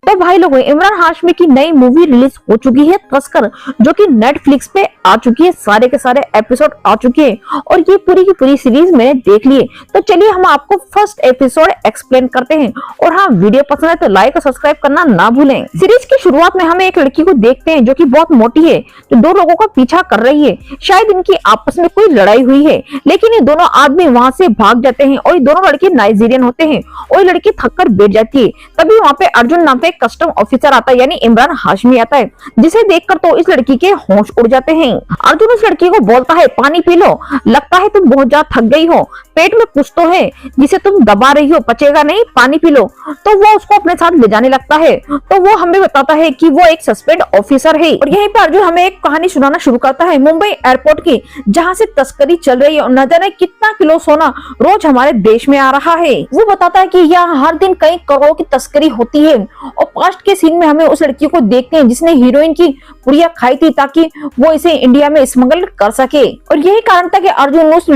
तो भाई लोगों, इमरान हाशमी की नई मूवी रिलीज हो चुकी है तस्कर, जो कि नेटफ्लिक्स पे आ चुकी है। सारे के सारे एपिसोड आ चुके हैं और ये पूरी की पूरी सीरीज मैंने देख ली है। तो चलिए हम आपको फर्स्ट एपिसोड एक्सप्लेन करते हैं। और हाँ, वीडियो पसंद है तो लाइक और सब्सक्राइब करना ना भूलें। सीरीज की शुरुआत में हम एक लड़की को देखते हैं जो कि बहुत मोटी है, जो दो लोगों का पीछा कर रही है। शायद इनकी आपस में कोई लड़ाई हुई है, लेकिन ये दोनों आदमी वहां से भाग जाते हैं और ये दोनों लड़के नाइजीरियन होते हैं और ये लड़की थक कर बैठ जाती है। तभी वहाँ पे अर्जुन नाम का एक कस्टम ऑफिसर आता है, यानी इमरान हाशमी आता है, जिसे देखकर तो इस लड़की के होश उड़ जाते हैं। अर्जुन उस लड़की को बोलता है, पानी पी लो, लगता है तुम बहुत ज्यादा थक गई हो, पेट में कुछ तो है जिसे तुम दबा रही हो, पचेगा नहीं, पानी पी लो। तो वो उसको अपने साथ ले जाने लगता है। तो वो हमें बताता है कि वो एक सस्पेंड ऑफिसर है। और यहीं पर अर्जुन हमें एक कहानी सुनाना शुरू करता है मुंबई एयरपोर्ट की, जहाँ से तस्करी चल रही है और न जाने कितना किलो सोना रोज हमारे देश में आ रहा है। वो बताता है कि यहाँ हर दिन कई करोड़ों की तस्करी होती है। और पास्ट के सीन में हमें उस लड़की को देखते हैं जिसने हीरोइन की पुड़िया खाई थी ताकि वो इसे इंडिया में स्मगल कर सके। और यही कारण था कि अर्जुन उस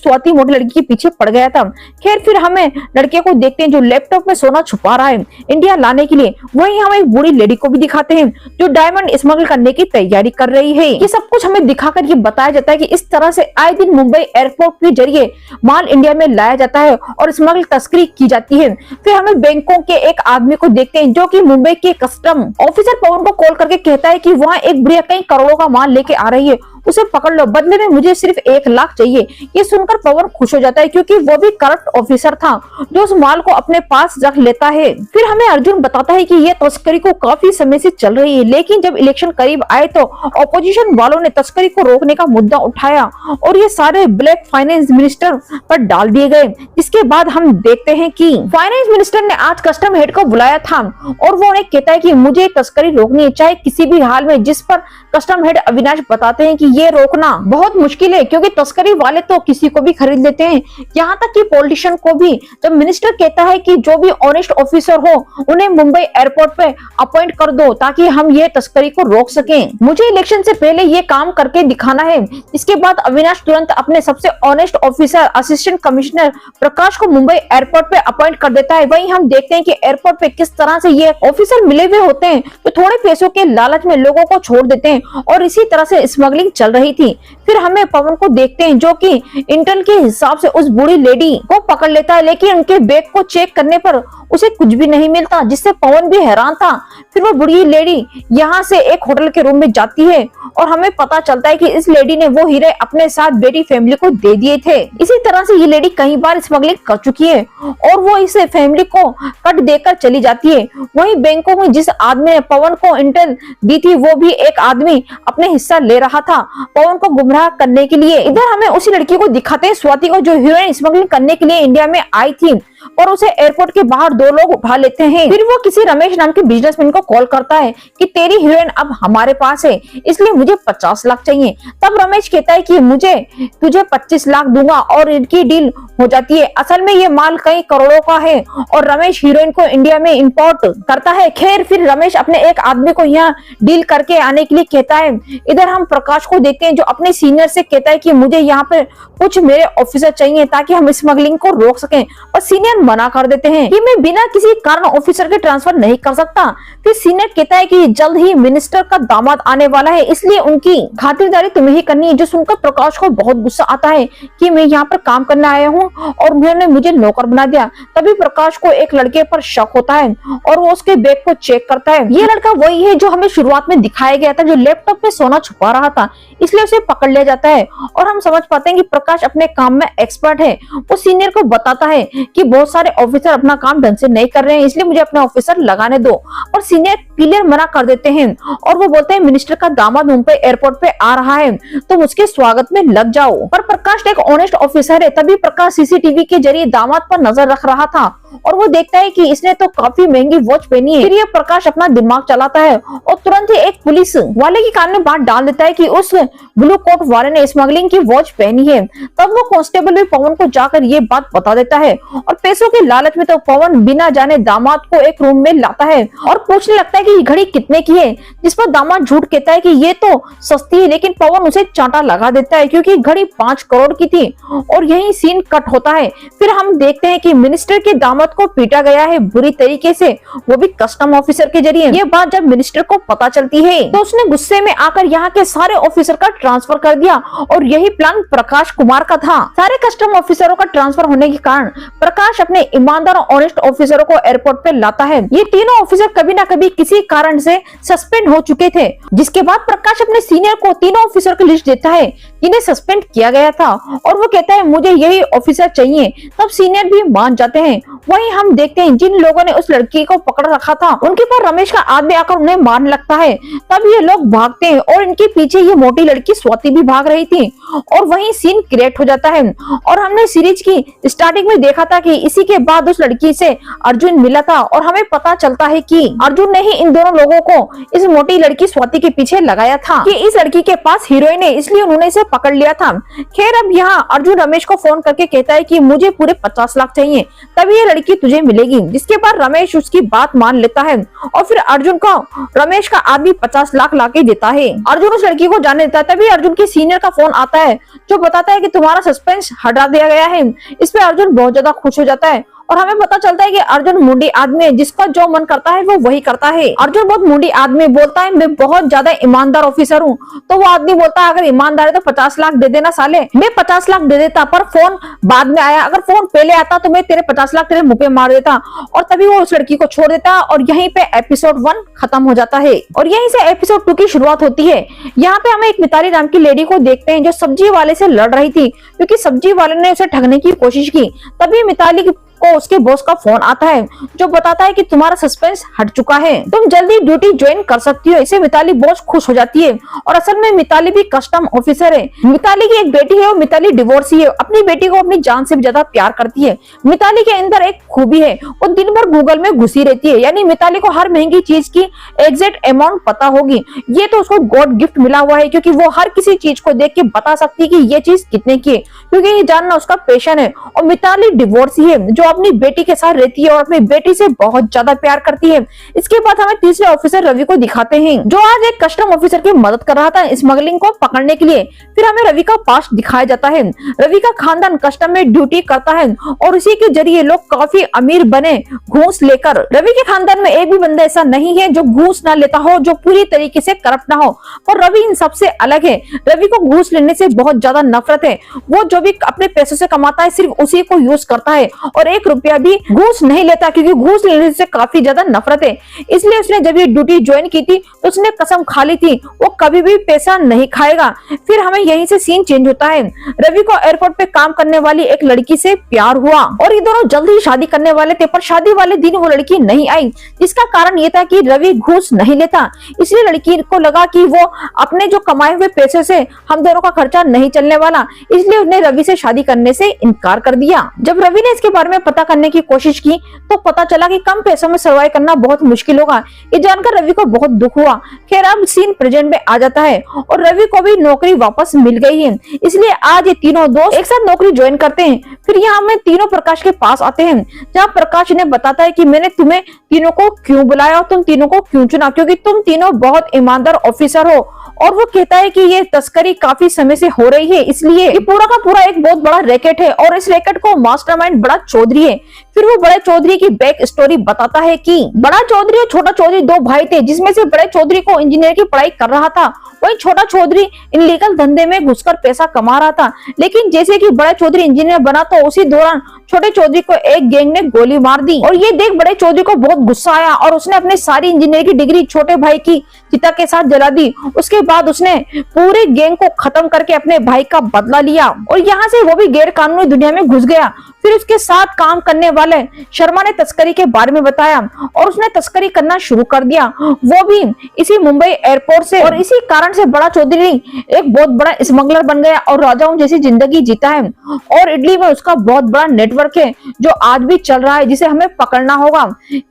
स्वाति मोटी लड़की के पीछे पड़ गया था। खैर, फिर हमें लड़के को देखते हैं जो लैपटॉप में सोना छुपा रहा है इंडिया लाने के लिए। वहीं हम एक बूढ़ी लेडी को भी दिखाते हैं जो डायमंड स्मगल करने की तैयारी कर रही है। ये सब कुछ हमें दिखाकर ये बताया जाता है कि इस तरह से आए दिन मुंबई एयरपोर्ट के जरिए माल इंडिया में लाया जाता है और स्मगल तस्करी की जाती है। फिर हमें बैंकों के एक आदमी को देखते हैं जो कि मुंबई के कस्टम ऑफिसर पवन को कॉल करके कहता है कि वहाँ एक बुढ़िया कई करोड़ों का माल लेके आ रही है, उसे पकड़ लो, बदले में मुझे सिर्फ 1 लाख चाहिए। ये सुनकर पवन खुश हो जाता है क्योंकि वो भी करप्ट ऑफिसर था जो उस माल को अपने पास रख लेता है। फिर हमें अर्जुन बताता है कि ये तस्करी को काफी समय से चल रही है, लेकिन जब इलेक्शन करीब आए तो ऑपोजिशन वालों ने तस्करी को रोकने का मुद्दा उठाया और ये सारे ब्लैक फाइनेंस मिनिस्टर पर डाल दिए गए। जिसके बाद हम देखते हैं कि फाइनेंस मिनिस्टर ने आज कस्टम हेड को बुलाया था और वो उन्हें कहता है कि मुझे तस्करी रोकनी है चाहे किसी भी हाल में, जिस पर कस्टम हेड अविनाश बताते हैं कि ये रोकना बहुत मुश्किल है क्योंकि तस्करी वाले तो किसी को भी खरीद लेते हैं, यहाँ तक कि पॉलिटिशियन को भी। जब मिनिस्टर कहता है कि जो भी ऑनेस्ट ऑफिसर हो उन्हें मुंबई एयरपोर्ट पे अपॉइंट कर दो ताकि हम ये तस्करी को रोक सकें। मुझे इलेक्शन से पहले ये काम करके दिखाना है। इसके बाद अविनाश तुरंत अपने सबसे ऑनेस्ट ऑफिसर असिस्टेंट कमिश्नर प्रकाश को मुंबई एयरपोर्ट पे अपॉइंट कर देता है। वहीं हम देखते हैं कि एयरपोर्ट पे किस तरह से ये ऑफिसर मिले हुए होते हैं जो थोड़े पैसों के लालच में लोगों को छोड़ देते हैं और इसी तरह से स्मगलिंग चल रही थी। फिर हमें पवन को देखते हैं जो कि इंटेल के हिसाब से उस बूढ़ी लेडी को पकड़ लेता है, लेकिन उनके बैग को चेक करने पर उसे कुछ भी नहीं मिलता, जिससे पवन भी हैरान था। फिर वो बूढ़ी लेडी यहाँ से एक होटल के रूम में जाती है और हमें पता चलता है कि इस लेडी ने वो हीरे अपने साथ बेटी फैमिली को दे दिए थे। इसी तरह से ये लेडी कई बार स्मगलिंग कर चुकी है और वो इस फैमिली को कट देकर चली जाती है। वहीं बैंकों में जिस आदमी ने पवन को इंटेल दी थी वो भी एक आदमी अपने हिस्सा ले रहा था पवन को गुमराह करने के लिए। इधर हमें उसी लड़की को दिखाते हैं, स्वाति को, जो हीरोइन स्मगलिंग करने के लिए इंडिया में आई थी और उसे एयरपोर्ट के बाहर 2 लोग उठा लेते हैं। फिर वो किसी रमेश नाम के बिजनेसमैन को कॉल करता है कि तेरी हीरोइन अब हमारे पास है, इसलिए मुझे 50 लाख चाहिए। तब रमेश कहता है कि मुझे तुझे 25 लाख दूंगा और इनकी डील हो जाती है। असल में ये माल कई करोड़ों का है और रमेश हीरोइन को इंडिया में इंपोर्ट करता है। खैर, फिर रमेश अपने एक आदमी को यहाँ डील करके आने के लिए कहता है। इधर हम प्रकाश को देखते हैं जो अपने सीनियर से कहता है कि मुझे यहाँ पे कुछ मेरे ऑफिसर चाहिए ताकि हम स्मगलिंग को रोक सकें, पर सीनियर मना कर देते हैं कि मैं बिना किसी कारण ऑफिसर के ट्रांसफर नहीं कर सकता। फिर सीनियर कहता है कि जल्द ही मिनिस्टर का दामाद आने वाला है, इसलिए उनकी खातिरदारी तुम्हें ही करनी है। जो सुनकर प्रकाश को बहुत गुस्सा आता है कि मैं यहाँ पर काम करने आया हूँ और उन्होंने मुझे नौकर बना दिया। तभी प्रकाश को एक लड़के पर शक होता है और वो उसके बैग को चेक करता है। ये लड़का वही है जो हमें शुरुआत में दिखाया गया था, जो लैपटॉप में सोना छुपा रहा था, इसलिए उसे पकड़ लिया जाता है और हम समझ पाते हैं कि प्रकाश अपने काम में एक्सपर्ट है। वो सीनियर को बताता है कि बहुत सारे ऑफिसर अपना काम ढंग से नहीं कर रहे हैं, इसलिए मुझे अपने ऑफिसर लगाने दो। और सीनियर क्लियर मना कर देते हैं और वो बोलते हैं मिनिस्टर का दामाद मुंबई एयरपोर्ट पे आ रहा है, तुम उसके स्वागत में लग जाओ। पर प्रकाश एक ऑनेस्ट ऑफिसर है। तभी प्रकाश सीसीटीवी के जरिए दामाद पर नजर रख रहा था और वो देखता है कि इसने तो काफी महंगी वॉच पहनी है। फिर ये प्रकाश अपना दिमाग चलाता है और तुरंत ही एक पुलिस वाले के कान में बात डाल देता है कि उस ब्लू कोट वाले ने स्मगलिंग की वॉच पहनी है। तब वो कांस्टेबल भी पवन को जाकर ये बात बता देता है और पैसों के लालच में तो पवन बिना जाने दामाद को एक रूम में लाता है और पूछने लगता है कि ये घड़ी कितने की है, जिस पर दामाद झूठ कहता है कि ये तो सस्ती है, लेकिन पवन उसे चांटा लगा देता है क्योंकि घड़ी 5 करोड़ की थी। और यही सीन कट होता है। फिर हम देखते हैं कि मिनिस्टर के दामाद को पीटा गया है बुरी तरीके से, वो भी कस्टम ऑफिसर के जरिए। ये बात जब मिनिस्टर को पता चलती है तो उसने गुस्से में आकर यहाँ के सारे ऑफिसर का ट्रांसफर कर दिया और यही प्लान प्रकाश कुमार का था। सारे कस्टम ऑफिसरों का ट्रांसफर होने के कारण प्रकाश अपने ईमानदार और ऑनेस्ट ऑफिसरों को एयरपोर्ट पे लाता है। ये तीनों ऑफिसर कभी ना कभी किसी कारण से सस्पेंड हो चुके थे, जिसके बाद प्रकाश अपने सीनियर को तीनों ऑफिसर की लिस्ट देता है जिन्हें सस्पेंड किया गया था और वो कहता है मुझे यही ऑफिसर चाहिए। तब सीनियर भी मान जाते हैं। वहीं हम देखते हैं जिन लोगों ने उस लड़की को पकड़ रखा था उनके पर रमेश का आदमी आकर उन्हें मारने लगता है। तब ये लोग भागते हैं और इनके पीछे ये मोटी लड़की स्वाति भी भाग रही थी और वहीं सीन क्रिएट हो जाता है। और हमने सीरीज की स्टार्टिंग में देखा था कि इसी के बाद उस लड़की से अर्जुन मिला था और हमें पता चलता है कि अर्जुन ने ही इन दोनों लोगों को इस मोटी लड़की स्वाति के पीछे लगाया था कि इस लड़की के पास हीरोइन है, इसलिए उन्होंने इसे पकड़ लिया था। खैर अब यहाँ अर्जुन रमेश को फोन करके कहता है कि मुझे पूरे 50 लाख चाहिए, तभी ये लड़की तुझे मिलेगी। जिसके बाद रमेश उसकी बात मान लेता है और फिर अर्जुन को रमेश का आदमी 50 लाख लाके देता है। अर्जुन उस लड़की को जाने देता है। तभी अर्जुन के सीनियर का फोन आता है जो बताता है कि तुम्हारा सस्पेंस हटा दिया गया है। इस पे अर्जुन बहुत ज्यादा खुश हो जाता है और हमें पता चलता है कि अर्जुन मुंडी आदमी है, जिसका जो मन करता है वो वही करता है। अर्जुन बहुत मुंडी आदमी बोलता है मैं बहुत ज्यादा ईमानदार ऑफिसर हूँ। तो वो आदमी बोलता है अगर ईमानदार है तो 50 लाख दे देना साले। मैं 50 लाख दे देता, पर फोन बाद में आया, अगर फोन पहले आता तो मैं तेरे 50 लाख तेरे मुंह पे मार देता। और तभी वो उस लड़की को छोड़ देता और यहीं पे एपिसोड 1 खत्म हो जाता है और यहीं से एपिसोड 2 की शुरुआत होती है। यहाँ पे हमें एक मिताली नाम की लेडी को देखते हैं जो सब्जी वाले से लड़ रही थी क्योंकि सब्जी वाले ने उसे ठगने की कोशिश की। तभी मिताली को उसके बॉस का फोन आता है जो बताता है कि तुम्हारा सस्पेंस हट चुका है, तुम जल्दी ड्यूटी ज्वाइन कर सकती हो। इसे मिताली बहुत खुश हो जाती है और असल में मिताली भी कस्टम ऑफिसर है। मिताली की एक बेटी है और मिताली डिवोर्सी है, अपनी बेटी को अपनी जान से भी ज्यादा प्यार करती है। मिताली के अंदर एक खूबी है, वो दिन भर गूगल में घुसी रहती है, यानी मिताली को हर महंगी चीज की एग्जैक्ट अमाउंट पता होगी। ये तो उसको गॉड गिफ्ट मिला हुआ है क्योंकि वो हर किसी चीज को देख के बता सकती है कि ये चीज कितने की है, क्योंकि ये जानना उसका पैशन है। और मिताली डिवोर्सी है जो अपनी बेटी के साथ रहती है और अपनी बेटी से बहुत ज्यादा प्यार करती है। इसके बाद हमें तीसरे ऑफिसर रवि को दिखाते हैं जो आज एक कस्टम ऑफिसर की मदद कर रहा था स्मगलिंग को पकड़ने के लिए। फिर हमें रवि का पास्ट दिखाया जाता है। रवि का खानदान कस्टम में ड्यूटी करता है और इसी के जरिए लोग काफी अमीर बने घूस लेकर। रवि के खानदान में एक भी बंदा ऐसा नहीं है जो घूस ना लेता हो, जो पूरी तरीके से करप्ट ना हो, और रवि इन सबसे अलग है। रवि को घूस लेने से बहुत ज्यादा नफरत है। वो जो भी अपने पैसों से कमाता है सिर्फ उसी को यूज करता है और 1 रुपया भी घूस नहीं लेता क्योंकि घूस लेने से काफी ज्यादा नफरत है। इसलिए उसने जब ये ड्यूटी ज्वाइन की थी तो उसने कसम खा ली थी वो कभी भी पैसा नहीं खाएगा। फिर हमें यहीं से सीन चेंज होता है। रवि को एयरपोर्ट पे काम करने वाली एक लड़की से प्यार हुआ और ये दोनों जल्द ही शादी करने वाले थे, पर शादी वाले दिन वो लड़की नहीं आई, जिसका कारण ये था कि रवि घूस नहीं लेता। इसलिए लड़की को लगा कि वो अपने जो कमाए हुए पैसे से हम दोनों का खर्चा नहीं चलने वाला, इसलिए उसने रवि से शादी करने से इनकार कर दिया। जब रवि ने इसके बारे में पता करने की कोशिश की तो पता चला कि कम पैसों में सर्वाइव करना बहुत मुश्किल होगा। ये जानकर रवि को बहुत दुख हुआ। खैर अब सीन प्रेजेंट में आ जाता है और रवि को भी नौकरी वापस मिल गई है, इसलिए आज ये तीनों दोस्त एक साथ नौकरी ज्वाइन करते हैं। फिर यहाँ हमें तीनों प्रकाश के पास आते हैं जहाँ प्रकाश ने बताता है कि मैंने तुम्हें तीनों को क्यों बुलाया और तुम तीनों को क्यों चुना, क्योंकि तुम तीनों बहुत ईमानदार ऑफिसर हो। और वो कहता है कि ये तस्करी काफी समय से हो रही है, इसलिए ये पूरा का पूरा एक बहुत बड़ा रैकेट है और इस रैकेट को मास्टरमाइंड बड़ा चौधरी है। फिर वो बड़े चौधरी की बैक स्टोरी बताता है कि बड़ा चौधरी और छोटा चौधरी 2 भाई थे, जिसमें से बड़े चौधरी को इंजीनियर की पढ़ाई कर रहा था, वहीं छोटा चौधरी इनलीगल धंधे में घुसकर पैसा कमा रहा था। लेकिन जैसे कि बड़ा चौधरी इंजीनियर बना तो उसी दौरान छोटे चौधरी को एक गैंग ने गोली मार दी और ये देख बड़े चौधरी को बहुत गुस्सा आया और उसने अपनी सारी इंजीनियर की डिग्री छोटे भाई की चिता के साथ जला दी। उसके बाद उसने पूरे गैंग को खत्म करके अपने भाई का बदला लिया और यहाँ से वो भी गैर कानूनी दुनिया में घुस गया। फिर उसके साथ काम करने वाले शर्मा ने तस्करी के बारे में बताया और उसने तस्करी करना शुरू कर दिया, वो भी इसी मुंबई एयरपोर्ट से। और इसी कारण से बड़ा चौधरी एक बहुत बड़ा स्मगलर बन गया और राजाओं जैसी जिंदगी जीता है। और इटली में उसका बहुत बड़ा नेटवर्क है जो आज भी चल रहा है, जिसे हमें पकड़ना होगा।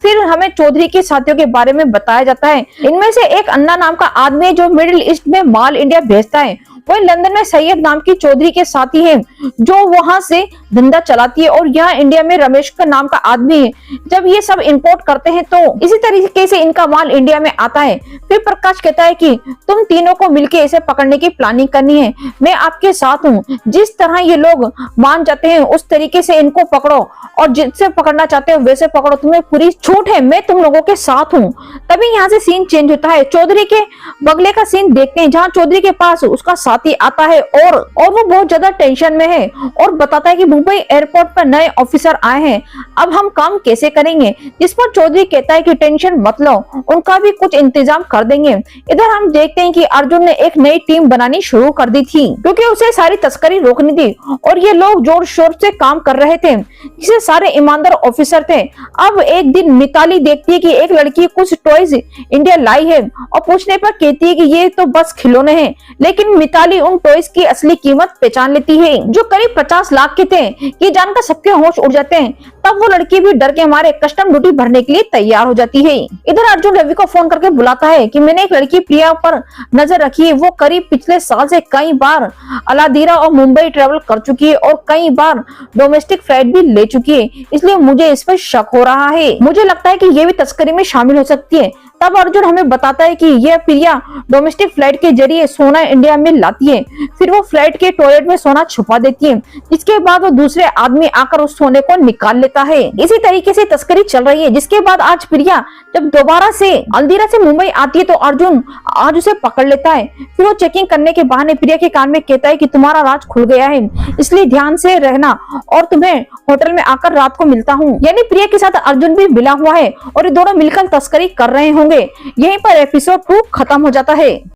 फिर हमें चौधरी के साथियों के बारे में बताया जाता है। इनमें से एक अन्ना नाम का आदमी है जो मिडिल ईस्ट में माल इंडिया भेजता है। वही लंदन में सैयद नाम की चौधरी के साथी है जो वहां से धंधा चलाती है और यहाँ इंडिया में रमेश का नाम का आदमी है। जब ये सब इंपोर्ट करते हैं तो इसी तरीके से इनका माल इंडिया में आता है। फिर प्रकाश कहता है कि तुम तीनों को मिलकर इसे पकड़ने की प्लानिंग करनी है, मैं आपके साथ हूँ। जिस तरह ये लोग मान जाते हैं उस तरीके से इनको पकड़ो और जिससे पकड़ना चाहते हो वैसे पकड़ो, तुम्हें पूरी छूट है, मैं तुम लोगों के साथ हूँ। तभी यहाँ से सीन चेंज होता है, चौधरी के बंगले का सीन देखते हैं जहाँ चौधरी के पास उसका साथी आता है और वो बहुत ज्यादा टेंशन में है और बताता है कि मुंबई एयरपोर्ट पर नए ऑफिसर आए हैं, अब हम काम कैसे करेंगे। जिस पर चौधरी कहता है कि टेंशन मत लो, उनका भी कुछ इंतजाम कर देंगे। इधर हम देखते हैं कि अर्जुन ने एक नई टीम बनानी शुरू कर दी थी क्योंकि उसे सारी तस्करी रोकनी थी और ये लोग जोर शोर से काम कर रहे थे जिसे सारे ईमानदार ऑफिसर थे। अब एक दिन मिताली देखती है कि एक लड़की कुछ टॉयज इंडिया लाई है और पूछने पर कहती है कि ये तो बस खिलौने हैं, लेकिन मिताली उन टॉयज की असली कीमत पहचान लेती है जो करीब 50 लाख के थे। ये जानकर सबके होश उड़ जाते हैं। तब वो लड़की भी डर के मारे कस्टम ड्यूटी भरने के लिए तैयार हो जाती है। इधर अर्जुन रवि को फोन करके बुलाता है कि मैंने एक लड़की प्रिया पर नजर रखी है, वो करीब पिछले साल से कई बार अलादीरा और मुंबई ट्रेवल कर चुकी है और कई बार डोमेस्टिक फ्लाइट भी ले चुकी है, इसलिए मुझे इस पर शक हो रहा है। मुझे लगता है कि ये भी तस्करी में शामिल हो सकती है। तब अर्जुन हमें बताता है कि यह प्रिया डोमेस्टिक फ्लाइट के जरिए सोना इंडिया में लाती है, फिर वो फ्लाइट के टॉयलेट में सोना छुपा देती है, जिसके बाद वो दूसरे आदमी आकर उस सोने को निकाल लेता है। इसी तरीके से तस्करी चल रही है, जिसके बाद आज प्रिया जब दोबारा से अल्दीरा से मुंबई आती है तो अर्जुन आज उसे पकड़ लेता है। फिर वो चेकिंग करने के बहाने प्रिया के कान में कहता है कि तुम्हारा राज खुल गया है, इसलिए ध्यान से रहना और तुम्हें होटल में आकर रात को मिलता हूँ। यानी प्रिया के साथ अर्जुन भी मिला हुआ है और ये दोनों मिलकर तस्करी कर रहे होंगे। यहीं पर एपिसोड 2 खत्म हो जाता है।